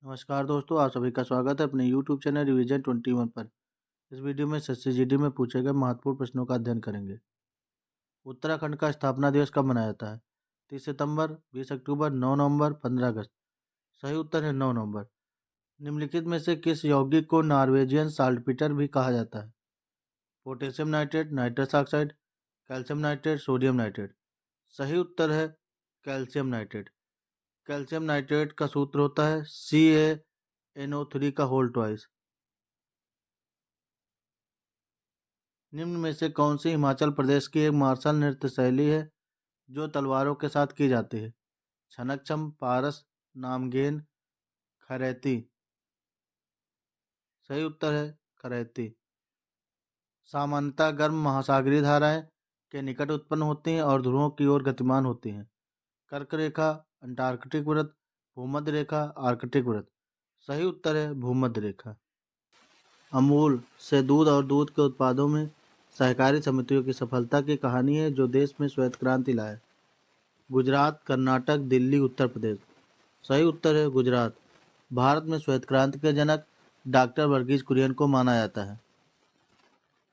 नमस्कार दोस्तों, आप सभी का स्वागत है अपने YouTube चैनल रिवीजन 21 पर। इस वीडियो में SSCGD में पूछे गए महत्वपूर्ण प्रश्नों का अध्ययन करेंगे। उत्तराखंड का स्थापना दिवस कब मनाया जाता है? 30 सितंबर, 20 अक्टूबर, 9 नवंबर, 15 अगस्त। सही उत्तर है 9 नवंबर। निम्नलिखित में से किस यौगिक को नॉर्वेजियन साल्टपीटर भी कहा जाता है? Potassium nitrate, nitrous oxide, calcium nitrate, sodium nitrate. सही उत्तर है कैल्शियम नाइट्रेट। कैल्शियम नाइट्रेट का सूत्र होता है CaNO3 का होल ट्वाइस। निम्न में से कौन सी हिमाचल प्रदेश की एक मार्शल नृत्य शैली है जो तलवारों के साथ की जाती है? छनकछम, पारस, नामगेन, खरैती। सही उत्तर है खरैती। सामान्यतः गर्म महासागरीय धाराएं के निकट उत्पन्न होती हैं और ध्रुवों की ओर गतिमान होती हैं। कर्क रेखा, अंटार्कटिक वृत्त, भूमध्य रेखा, आर्कटिक वृत्त। सही उत्तर है भूमध्य रेखा। अमूल से दूध और दूध के उत्पादों में सहकारी समितियों की सफलता की कहानी है जो देश में श्वेत क्रांति लाए। गुजरात, कर्नाटक, दिल्ली, उत्तर प्रदेश। सही उत्तर है गुजरात। भारत में श्वेत क्रांति के जनक डॉक्टर वर्गीज कुरियन को माना जाता है।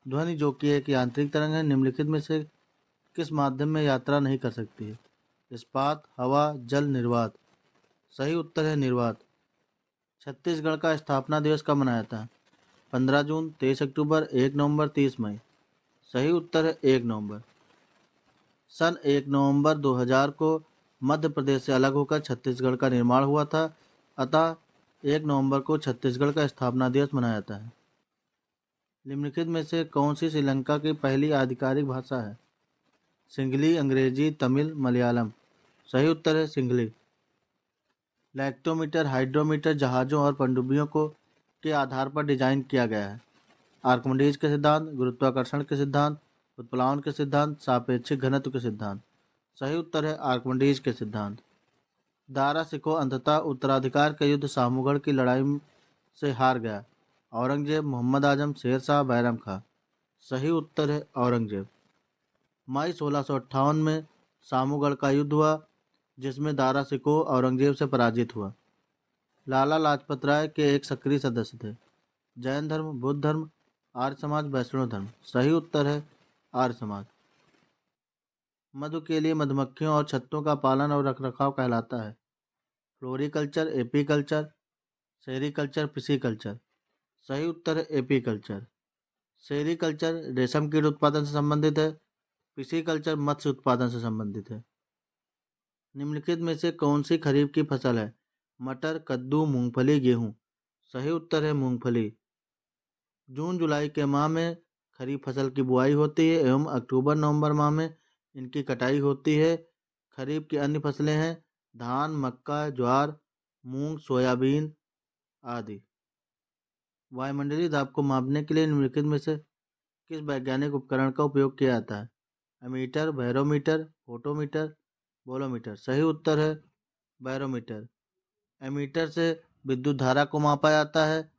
ध्वनि जो कि एक यांत्रिक तरंग है, निम्नलिखित में से किस माध्यम में यात्रा नहीं कर सकती है? इस्पात, हवा, जल, निर्वात। सही उत्तर है निर्वात। छत्तीसगढ़ का स्थापना दिवस कब मनाया जाता है? 15 जून, 23 अक्टूबर, 1 नवंबर, 30 मई। सही उत्तर है 1 नवंबर। सन 1 नवंबर 2000 को मध्य प्रदेश से अलग होकर छत्तीसगढ़ का निर्माण हुआ था, अतः 1 नवंबर को छत्तीसगढ़ का स्थापना दिवस मनाया जाता है। निम्नलिखित में से कौन सी श्रीलंका की पहली आधिकारिक भाषा है? सिंहली, अंग्रेजी, तमिल, मलयालम। सही उत्तर है सिंहली। लैक्टोमीटर हाइड्रोमीटर जहाज़ों और पनडुब्बियों को के आधार पर डिजाइन किया गया है। आर्किमिडीज के सिद्धांत, गुरुत्वाकर्षण के सिद्धांत, उत्प्लावन के सिद्धांत, सापेक्षिक घनत्व के सिद्धांत। सही उत्तर है आर्किमिडीज के सिद्धांत। दारा सिकोह अंततः उत्तराधिकार के युद्ध सामूगढ़ की लड़ाई से हार गया। औरंगजेब, मोहम्मद आजम, शेर शाह, बैरम खां। सही उत्तर है औरंगजेब। मई 1658 में सामूगढ़ का युद्ध हुआ जिसमें दारा सिकोह औरंगजेब से पराजित हुआ। लाला लाजपत राय के एक सक्रिय सदस्य थे। जैन धर्म, बुद्ध धर्म, आर्य समाज, वैष्णव धर्म। सही उत्तर है आर्य समाज। मधु के लिए मधुमक्खियों और छत्तों का पालन और रखरखाव कहलाता है? Floriculture, apiculture, sericulture, pisciculture. सही उत्तर है एपीकल्चर। सेरीकल्चर रेशम कीट उत्पादन से संबंधित है, पिसीकल्चर मत्स्य उत्पादन से संबंधित है। निम्नलिखित में से कौन सी खरीफ की फसल है? मटर, कद्दू, मूंगफली, गेहूं। सही उत्तर है मूंगफली। जून जुलाई के माह में खरीफ फसल की बुआई होती है एवं अक्टूबर नवंबर माह में इनकी कटाई होती है। खरीफ की अन्य फसलें हैं धान, मक्का, ज्वार, मूंग, सोयाबीन आदि। वायुमंडलीय दाब को मापने के लिए निम्नलिखित में से किस वैज्ञानिक उपकरण का उपयोग किया जाता है? Ammeter, barometer, photometer, bolometer. सही उत्तर है बैरोमीटर। एमीटर से विद्युत धारा को मापा जाता है।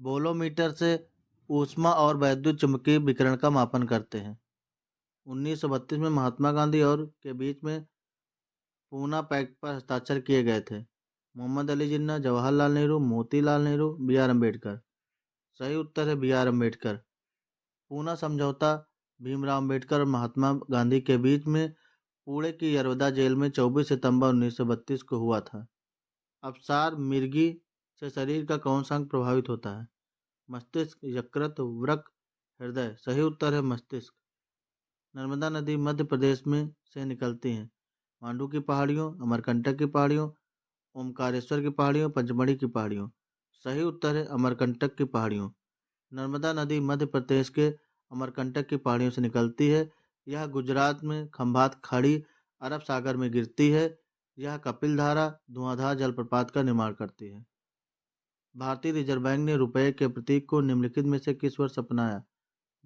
बोलोमीटर से ऊष्मा और वैद्युत चुंबकीय विकिरण का मापन करते हैं। 1932 में महात्मा गांधी और के बीच में पूना पैक्ट पर हस्ताक्षर किए गए थे। मोहम्मद अली जिन्ना, जवाहरलाल नेहरू, मोतीलाल नेहरू, B.R. अम्बेडकर। सही उत्तर है B.R. अम्बेडकर। पूना समझौता भीमराव अम्बेडकर और महात्मा गांधी के बीच में पुणे की यरवदा जेल में 24 सितंबर 1932 को हुआ था। अवसाद मिर्गी से शरीर का कौन सा अंग प्रभावित होता है? मस्तिष्क, यकृत, वृक्क, हृदय। सही उत्तर है मस्तिष्क। नर्मदा नदी मध्य प्रदेश में से निकलती है। मांडू की पहाड़ियों, अमरकंटक की पहाड़ियों, ओमकारेश्वर की पहाड़ियों, पंचमढ़ी की पहाड़ियों। सही उत्तर है अमरकंटक की पहाड़ियों। नर्मदा नदी मध्य प्रदेश के अमरकंटक की पहाड़ियों से निकलती है। यह गुजरात में खंभात खाड़ी अरब सागर में गिरती है। यह कपिल धारा धुआंधार जलप्रपात का निर्माण करती है। भारतीय रिजर्व बैंक ने रुपए के प्रतीक को निम्नलिखित में से किस वर्ष अपनाया?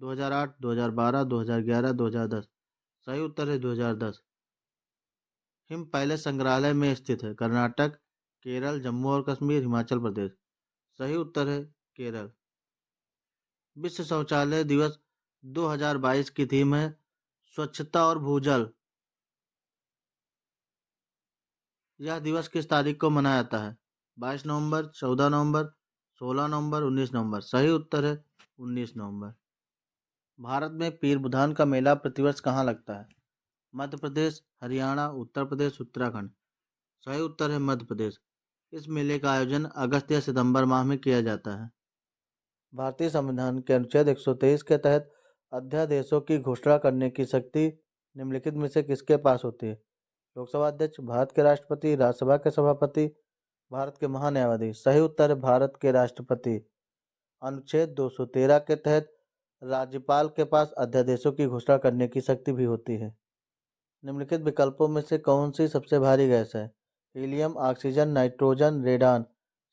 2008, 2012, 2011, 2010। सही उत्तर है 2010। हिम पैलेस संग्रहालय में स्थित है? कर्नाटक, केरल, जम्मू और कश्मीर, हिमाचल प्रदेश। सही उत्तर है केरल। विश्व शौचालय दिवस 2022 की थीम है स्वच्छता और भूजल। यह दिवस किस तारीख को मनाया जाता है? 22 नवंबर, 14 नवंबर, 16 नवंबर, 19 नवंबर। सही उत्तर है 19 नवंबर। भारत में पीर बुधान का मेला प्रतिवर्ष कहाँ लगता है? मध्य प्रदेश, हरियाणा, उत्तर प्रदेश, उत्तराखंड। सही उत्तर है मध्य प्रदेश। इस मेले का आयोजन अगस्त या सितंबर माह में किया जाता है। भारतीय संविधान के अनुच्छेद 123 के तहत अध्यादेशों की घोषणा करने की शक्ति निम्नलिखित में से किसके पास होती है? लोकसभा अध्यक्ष, भारत के राष्ट्रपति, राज्यसभा के सभापति, भारत के महान्यायाधीश। सही उत्तर है भारत के राष्ट्रपति। अनुच्छेद 213 के तहत राज्यपाल के पास अध्यादेशों की घोषणा करने की शक्ति भी होती है। निम्नलिखित विकल्पों में से कौन सी सबसे भारी गैस है? Helium, oxygen, nitrogen, radon.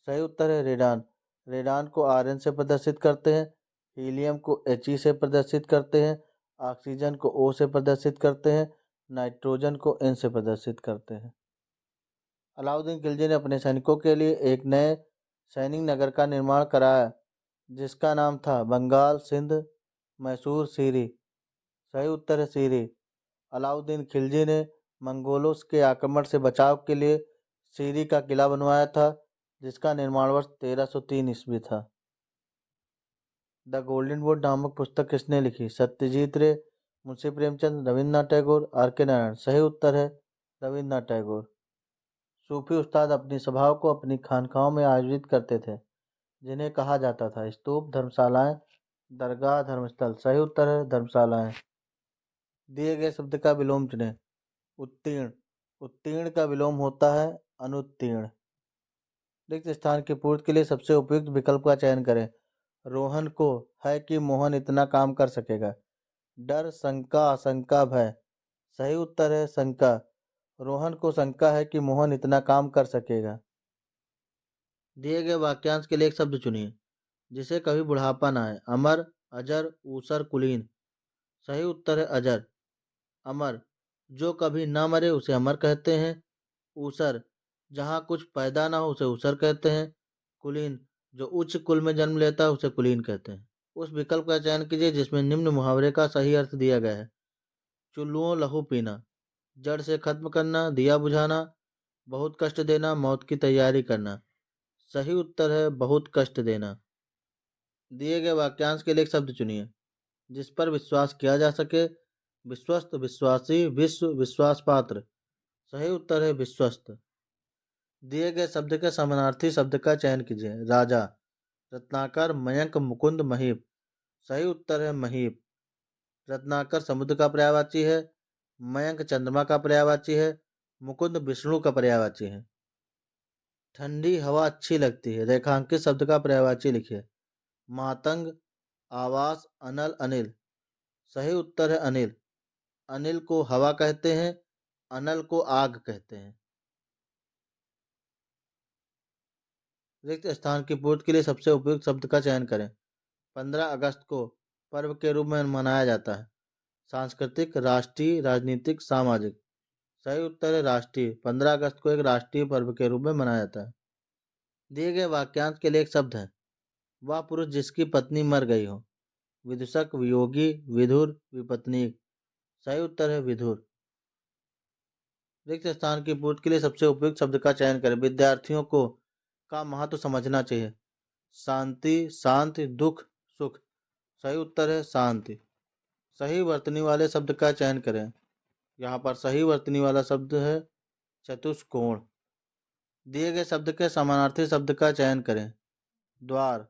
सही उत्तर है रेडान। रेडान को Rn से प्रदर्शित करते हैं, हीलियम को He से प्रदर्शित करते हैं, ऑक्सीजन को O से प्रदर्शित करते हैं, नाइट्रोजन को N से प्रदर्शित करते हैं। अलाउद्दीन खिलजी ने अपने सैनिकों के लिए एक नए सैनिक नगर का निर्माण कराया जिसका नाम था बंगाल, सिंध, मैसूर, सीरी। सही उत्तर है सीरी। अलाउद्दीन खिलजी ने मंगोलों के आक्रमण से बचाव के लिए सीरी का किला बनवाया था जिसका निर्माण वर्ष 1303 ईस्वी था। द गोल्डन वुड नामक पुस्तक किसने लिखी? सत्यजीत रे, मुंशी प्रेमचंद, रविन्द्रनाथ टैगोर, R.K. नारायण। सही उत्तर है रविन्द्रनाथ टैगोर। सूफी उस्ताद अपनी सभाओं को अपनी खानकाहों में आयोजित करते थे जिन्हें कहा जाता था स्तूप, धर्मशालाएं, दरगाह, धर्मस्थल। सही उत्तर है धर्मशालाएं। दिए गए शब्द का विलोम चुनें। उत्तीर्ण। उत्तीर्ण का विलोम होता है अनुत्तीर्ण। रिक्त स्थान की पूर्ति के लिए सबसे उपयुक्त विकल्प का चयन करें। रोहन को है कि मोहन इतना काम कर सकेगा। डर, शंका, आशंका, भय। सही उत्तर है शंका। रोहन को शंका है कि मोहन इतना काम कर सकेगा। दिए गए वाक्यांश के लिए एक शब्द चुनिए। जिसे कभी बुढ़ापा ना आए। अमर, अजर, ऊसर, कुलीन। सही उत्तर है अजर। अमर, जो कभी न मरे उसे अमर कहते हैं। ऊसर, जहाँ कुछ पैदा ना हो उसे ऊसर कहते हैं। कुलीन, जो उच्च कुल में जन्म लेता है उसे कुलीन कहते हैं। उस विकल्प का चयन कीजिए जिसमें निम्न मुहावरे का सही अर्थ दिया गया है। चुल्लुओं लहू पीना, जड़ से खत्म करना, दिया बुझाना, बहुत कष्ट देना, मौत की तैयारी करना। सही उत्तर है बहुत कष्ट देना। दिए गए वाक्यांश के लिए एक शब्द चुनिए। जिस पर विश्वास किया जा सके। विश्वस्त, विश्वासी, विश्व, विश्वास पात्र। सही उत्तर है विश्वस्त। दिए गए शब्द के समानार्थी शब्द का चयन कीजिए। राजा, रत्नाकर, मयंक, मुकुंद, महीप। सही उत्तर है महीप। रत्नाकर समुद्र का पर्यायवाची है, मयंक चंद्रमा का पर्यायवाची है, मुकुंद विष्णु का पर्यायवाची है। ठंडी हवा अच्छी लगती है, रेखांकित शब्द का पर्यायवाची लिखिए। मातंग, आवास, अनल, अनिल। सही उत्तर है अनिल। अनिल को हवा कहते हैं, अनल को आग कहते हैं। रिक्त स्थान की पूर्ति के लिए सबसे उपयुक्त शब्द का चयन करें। 15 अगस्त को पर्व के रूप में मनाया जाता है। सांस्कृतिक, राष्ट्रीय, राजनीतिक, सामाजिक। सही उत्तर है राष्ट्रीय। 15 अगस्त को एक राष्ट्रीय पर्व के रूप में मनाया जाता है। दिए गए वाक्यांश के लिए एक शब्द है। वह पुरुष जिसकी पत्नी मर गई हो। विदूषक, वियोगी, विधुर, विपत्नीक। सही उत्तर है विधुर। रिक्त स्थान की पूर्ति के लिए सबसे उपयुक्त शब्द का चयन करें। विद्यार्थियों को का महत्व समझना चाहिए। शांति, शांति, दुख, सुख। सही उत्तर है शांति। सही वर्तनी वाले शब्द का चयन करें। यहाँ पर सही वर्तनी वाला शब्द है चतुष्कोण। दिए गए शब्द के समानार्थी शब्द का चयन करें। द्वार,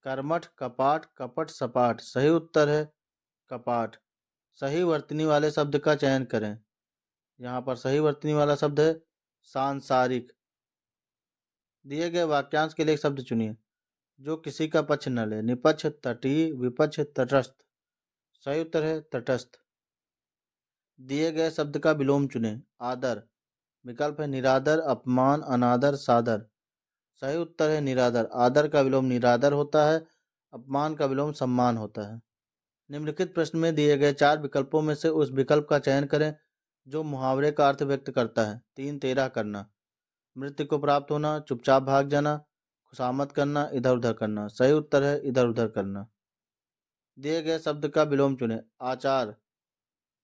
कर्मठ, कपाट, कपट, सपाट। सही उत्तर है कपाट। सही वर्तनी वाले शब्द का चयन करें। यहाँ पर सही वर्तनी वाला शब्द है सांसारिक। दिए गए वाक्यांश के लिए एक शब्द चुनिए। जो किसी का पक्ष न ले। निपक्ष, तटीय, विपक्ष, तटस्थ। सही उत्तर है तटस्थ। दिए गए शब्द का विलोम चुनें। आदर, विकल्प है निरादर, अपमान, अनादर, सादर। सही उत्तर है निरादर। आदर का विलोम निरादर होता है, अपमान का विलोम सम्मान होता है। निम्नलिखित प्रश्न में दिए गए 4 विकल्पों में से उस विकल्प का चयन करें जो मुहावरे का अर्थ व्यक्त करता है। 3-13 करना, मृत्यु को प्राप्त होना, चुपचाप भाग जाना, खुशामद करना, इधर उधर करना। सही उत्तर है इधर उधर करना। दिए गए शब्द का विलोम चुनें। आचार,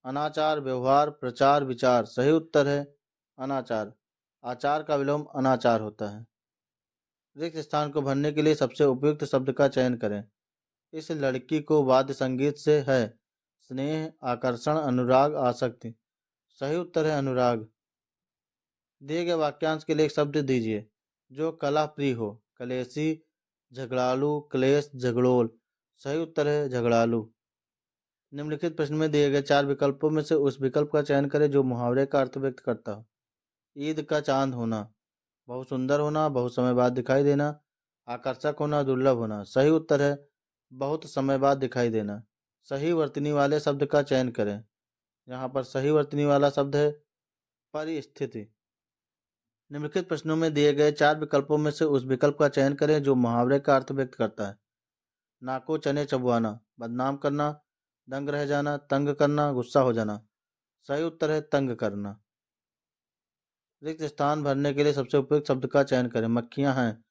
अनाचार, व्यवहार, प्रचार, विचार। सही उत्तर है अनाचार। आचार का विलोम अनाचार होता है। रिक्त स्थान को भरने के लिए सबसे उपयुक्त शब्द का चयन करें। इस लड़की को वाद्य संगीत से है स्नेह, आकर्षण, अनुराग, आसक्ति। सही उत्तर है अनुराग। दिए गए वाक्यांश के लिए एक शब्द दीजिए जो कलह प्रिय हो। कलेशी, झगड़ालू, क्लेश, झगड़ोल। सही उत्तर है झगड़ालू। निम्नलिखित प्रश्न में दिए गए 4 विकल्पों में से उस विकल्प का चयन करें जो मुहावरे का अर्थ व्यक्त करता हो। ईद का चांद होना, बहुत सुंदर होना, बहुत समय बाद दिखाई देना, आकर्षक होना, दुर्लभ होना। सही उत्तर है बहुत समय बाद दिखाई देना। सही वर्तनी वाले शब्द का चयन करें। यहाँ पर सही वर्तनी वाला शब्द है परिस्थिति। निम्नलिखित प्रश्नों में दिए गए 4 विकल्पों में से उस विकल्प का चयन करें जो मुहावरे का अर्थ व्यक्त करता है। नाको चने चबवाना, बदनाम करना, दंग रह जाना, तंग करना, गुस्सा हो जाना। सही उत्तर है तंग करना। रिक्त स्थान भरने के लिए सबसे उपयुक्त शब्द का चयन करें। मक्खियां हैं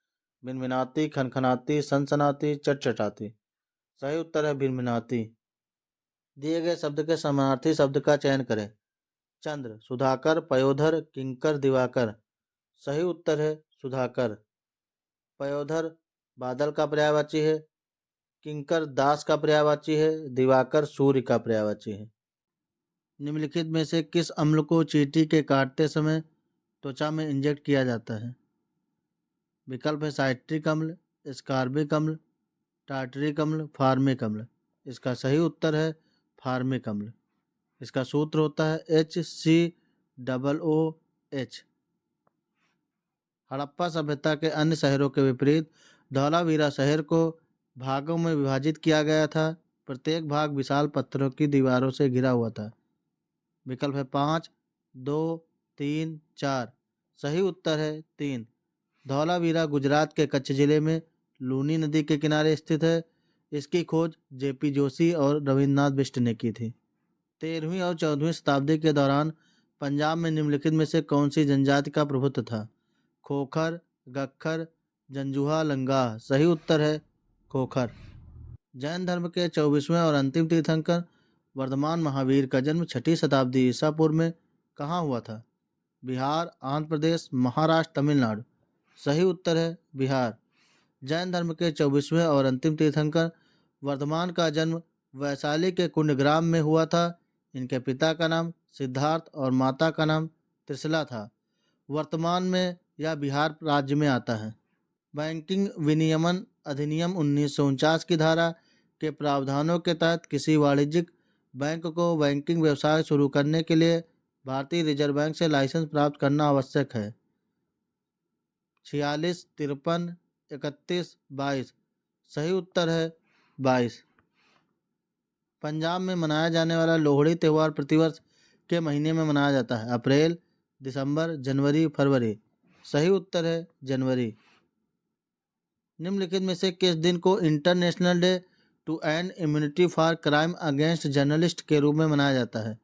भिनभिनाती, खनखनाती, सनसनाती, चटचटाती। सही उत्तर है भिनभिनाती। दिए गए शब्द के समानार्थी शब्द का चयन करें। चंद्र, सुधाकर, पयोधर, किंकर, दिवाकर। सही उत्तर है सुधाकर। पयोधर बादल का पर्यायवाची है, किंकर दास का पर्यायवाची है, दिवाकर सूर्य का पर्यायवाची है। निम्नलिखित में से किस अम्ल को चींटी के काटते समय त्वचा में इंजेक्ट किया जाता है? विकल्प है साइट्रिक अम्ल, स्कारबिक अम्ल, टार्टरिक अम्ल, फार्मिक अम्ल। इसका सही उत्तर है फार्मिक अम्ल। इसका सूत्र होता है HCOOH। हड़प्पा सभ्यता के अन्य शहरों के विपरीत धौलावीरा शहर को भागों में विभाजित किया गया था। प्रत्येक भाग विशाल पत्थरों की दीवारों से घिरा हुआ था। विकल्प है 5, 2, 3, 4। सही उत्तर है 3। धौलावीरा गुजरात के कच्छ जिले में लूनी नदी के किनारे स्थित है। इसकी खोज जेपी जोशी और रविन्द्रनाथ बिष्ट ने की थी। 13वीं और 14वीं शताब्दी के दौरान पंजाब में निम्नलिखित में से कौन सी जनजाति का प्रभुत्व था? खोखर, गक्खर, जंजुहा, लंगाह। सही उत्तर है खोखर। जैन धर्म के 24वें और अंतिम तीर्थंकर वर्धमान महावीर का जन्म 6ठी शताब्दी ईसा पूर्व में कहाँ हुआ था? बिहार, आंध्र प्रदेश, महाराष्ट्र, तमिलनाडु। सही उत्तर है बिहार। जैन धर्म के 24वें और अंतिम तीर्थंकर वर्धमान का जन्म वैशाली के कुंडग्राम में हुआ था। इनके पिता का नाम सिद्धार्थ और माता का नाम त्रिशला था। वर्तमान में यह बिहार राज्य में आता है। बैंकिंग विनियमन अधिनियम 1949 की धारा के प्रावधानों के तहत किसी वाणिज्यिक बैंक को बैंकिंग व्यवसाय शुरू करने के लिए भारतीय रिजर्व बैंक से लाइसेंस प्राप्त करना आवश्यक है। 46, 53, 31, 22। सही उत्तर है 22। पंजाब में मनाया जाने वाला लोहड़ी त्यौहार प्रतिवर्ष के महीने में मनाया जाता है? अप्रैल, दिसंबर, जनवरी, फरवरी। सही उत्तर है जनवरी। निम्नलिखित में से किस दिन को international day to end immunity for crime against journalist के रूप में मनाया जाता है?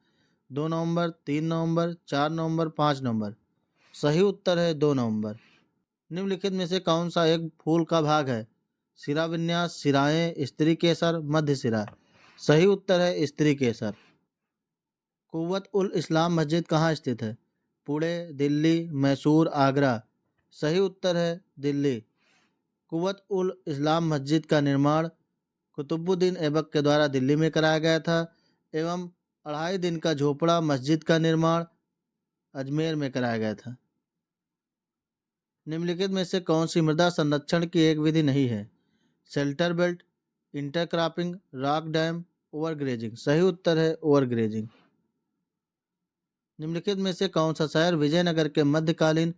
2 नवंबर, 3 नवंबर, 4 नवंबर, 5 नवंबर। सही उत्तर है 2 नवंबर। निम्नलिखित में से कौन सा एक फूल का भाग है? सिरा विन्यास, सिराएं, स्त्री केसर, मध्य सिरा। सही उत्तर है स्त्री केसर। कुव्वत उल इस्लाम मस्जिद कहाँ स्थित है? पुणे, दिल्ली, मैसूर, आगरा। सही उत्तर है दिल्ली। कुव्वत उल इस्लाम मस्जिद का निर्माण कुतुबुद्दीन ऐबक के द्वारा दिल्ली में कराया गया था एवं 2.5 दिन का झोपड़ा मस्जिद का निर्माण अजमेर में कराया गया था। निम्नलिखित में से कौन सी मृदा संरक्षण की एक विधि नहीं है? Shelter belt, intercropping, rock dam, overgrazing. सही उत्तर है ओवरग्रेजिंग। निम्नलिखित में से कौन सा शहर विजयनगर के मध्यकालीन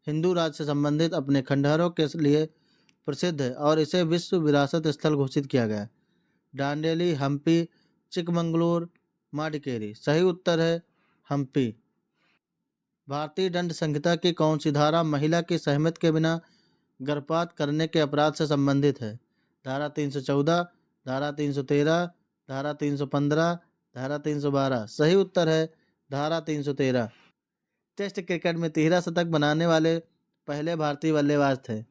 हिंदू राज से संबंधित अपने खंडहरों के लिए प्रसिद्ध है और इसे विश्व विरासत स्थल घोषित किया गया? डांडेली, हम्पी, चिकमंगलूर, मडिकेरी। सही उत्तर है हम्पी। भारतीय दंड संहिता की कौन सी धारा महिला की सहमति के बिना गर्भपात करने के अपराध से संबंधित है? धारा 314, धारा 313, धारा 315, धारा 312। सही उत्तर है धारा 313। टेस्ट क्रिकेट में 13 शतक बनाने वाले पहले भारतीय बल्लेबाज थे?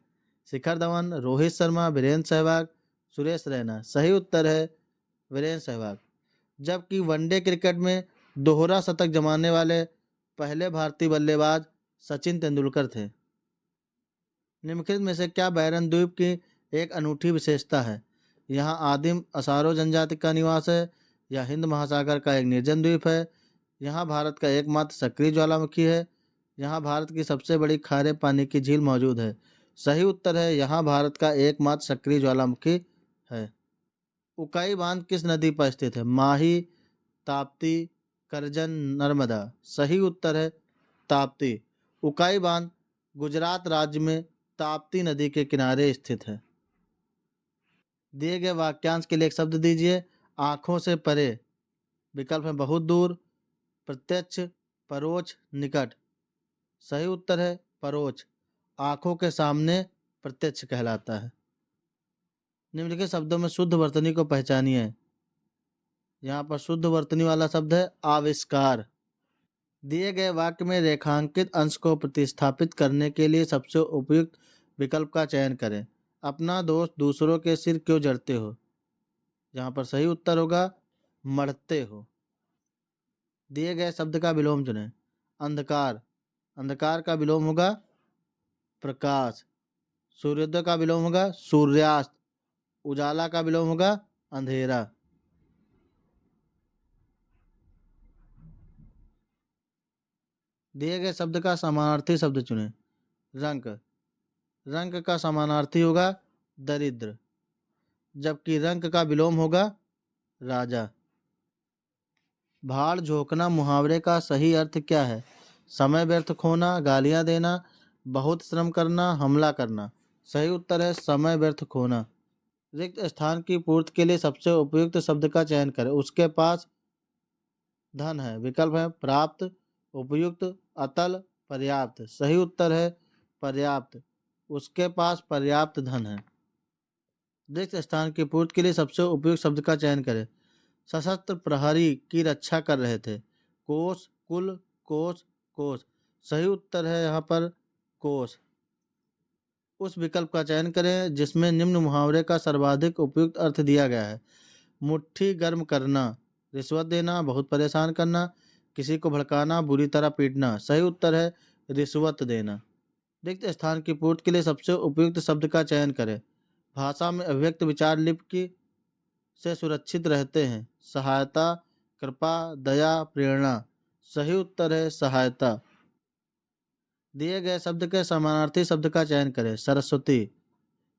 शिखर धवन, रोहित शर्मा, वीरेंद्र सहवाग, सुरेश रैना। सही उत्तर है वीरेंद्र सहवाग। जबकि वनडे क्रिकेट में दोहरा शतक जमाने वाले पहले भारतीय बल्लेबाज सचिन तेंदुलकर थे। निम्नलिखित में से क्या बैरन द्वीप की एक अनूठी विशेषता है? यहाँ आदिम असारो जनजाति का निवास है, या हिंद महासागर का एक निर्जन द्वीप है, यहाँ भारत का एकमात्र सक्रिय ज्वालामुखी है, यहाँ भारत की सबसे बड़ी खारे पानी की झील मौजूद है। सही उत्तर है यहाँ भारत का एकमात्र सक्रिय ज्वालामुखी है। उकाई बांध किस नदी पर स्थित है? माही, ताप्ती, करजन, नर्मदा। सही उत्तर है ताप्ती। उकाई बांध गुजरात राज्य में ताप्ती नदी के किनारे स्थित है। दिए गए वाक्यांश के लिए एक शब्द दीजिए। आंखों से परे। विकल्प है बहुत दूर, प्रत्यक्ष, परोक्ष, निकट। सही उत्तर है परोक्ष। आंखों के सामने प्रत्यक्ष कहलाता है। निम्नलिखित शब्दों में शुद्ध वर्तनी को पहचानिए। यहाँ पर शुद्ध वर्तनी वाला शब्द है आविष्कार। दिए गए वाक्य में रेखांकित अंश को प्रतिस्थापित करने के लिए सबसे उपयुक्त विकल्प का चयन करें। अपना दोस्त दूसरों के सिर क्यों जड़ते हो? यहाँ पर सही उत्तर होगा मरते हो। दिए गए शब्द का विलोम चुनें। अंधकार, अंधकार का विलोम होगा प्रकाश। सूर्योदय का विलोम होगा सूर्यास्त। उजाला का विलोम होगा अंधेरा। दिए गए शब्द का समानार्थी शब्द चुनें। रंक, रंक का समानार्थी होगा दरिद्र, जबकि रंक का विलोम होगा राजा। भाड़ झोंकना मुहावरे का सही अर्थ क्या है? समय व्यर्थ खोना, गालियां देना, बहुत श्रम करना, हमला करना। सही उत्तर है समय व्यर्थ खोना। रिक्त स्थान की पूर्ति के लिए सबसे उपयुक्त शब्द का चयन करें। उसके पास धन है। विकल्प है प्राप्त, उपयुक्त, अतल, पर्याप्त। सही उत्तर है पर्याप्त। उसके पास पर्याप्त धन है। रिक्त स्थान की पूर्ति के लिए सबसे उपयुक्त शब्द का चयन करें। सशस्त्र प्रहरी की रक्षा कर रहे थे। कोस, कुल, कोस, कोस। सही उत्तर है यहाँ पर कोस। उस विकल्प का चयन करें जिसमें निम्न मुहावरे का सर्वाधिक उपयुक्त अर्थ दिया गया है। मुट्ठी गर्म करना, रिश्वत देना, बहुत परेशान करना, किसी को भड़काना, बुरी तरह पीटना। सही उत्तर है रिश्वत देना। रिक्त स्थान की पूर्ति के लिए सबसे उपयुक्त शब्द का चयन करें। भाषा में अभिव्यक्त विचार लिपि से सुरक्षित रहते हैं। सहायता, कृपा, दया, प्रेरणा। सही उत्तर है सहायता। दिए गए शब्द के समानार्थी शब्द का चयन करें। सरस्वती।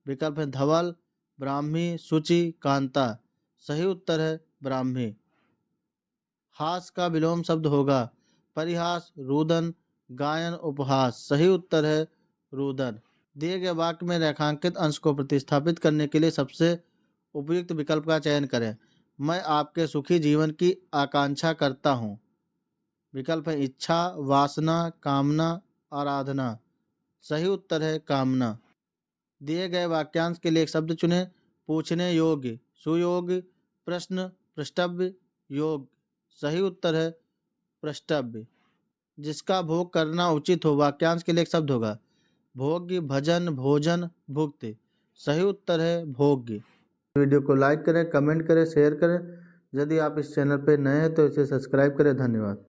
विकल्प है धवल, ब्राह्मी, शुचि, कांता। सही उत्तर है ब्राह्मी। हास का विलोम शब्द होगा परिहास, रुदन, गायन, उपहास। सही उत्तर है रुदन। दिए गए वाक्य में रेखांकित अंश को प्रतिस्थापित करने के लिए सबसे उपयुक्त विकल्प का चयन करें। मैं आपके सुखी जीवन की आकांक्षा करता हूँ। विकल्प है इच्छा, वासना, कामना, आराधना। सही उत्तर है कामना। दिए गए वाक्यांश के लिए एक शब्द चुनें। पूछने योग्य, सुयोग्य, प्रश्न, पृष्ठव्य, योग। सही उत्तर है पृष्ठव्य। जिसका भोग करना उचित हो, वाक्यांश के लिए एक शब्द होगा भोग्य, भजन, भोजन, भुक्ति। सही उत्तर है भोग्य। वीडियो को लाइक करें, कमेंट करें, शेयर करें। यदि आप इस चैनल पर नए हैं तो इसे सब्सक्राइब करें। धन्यवाद।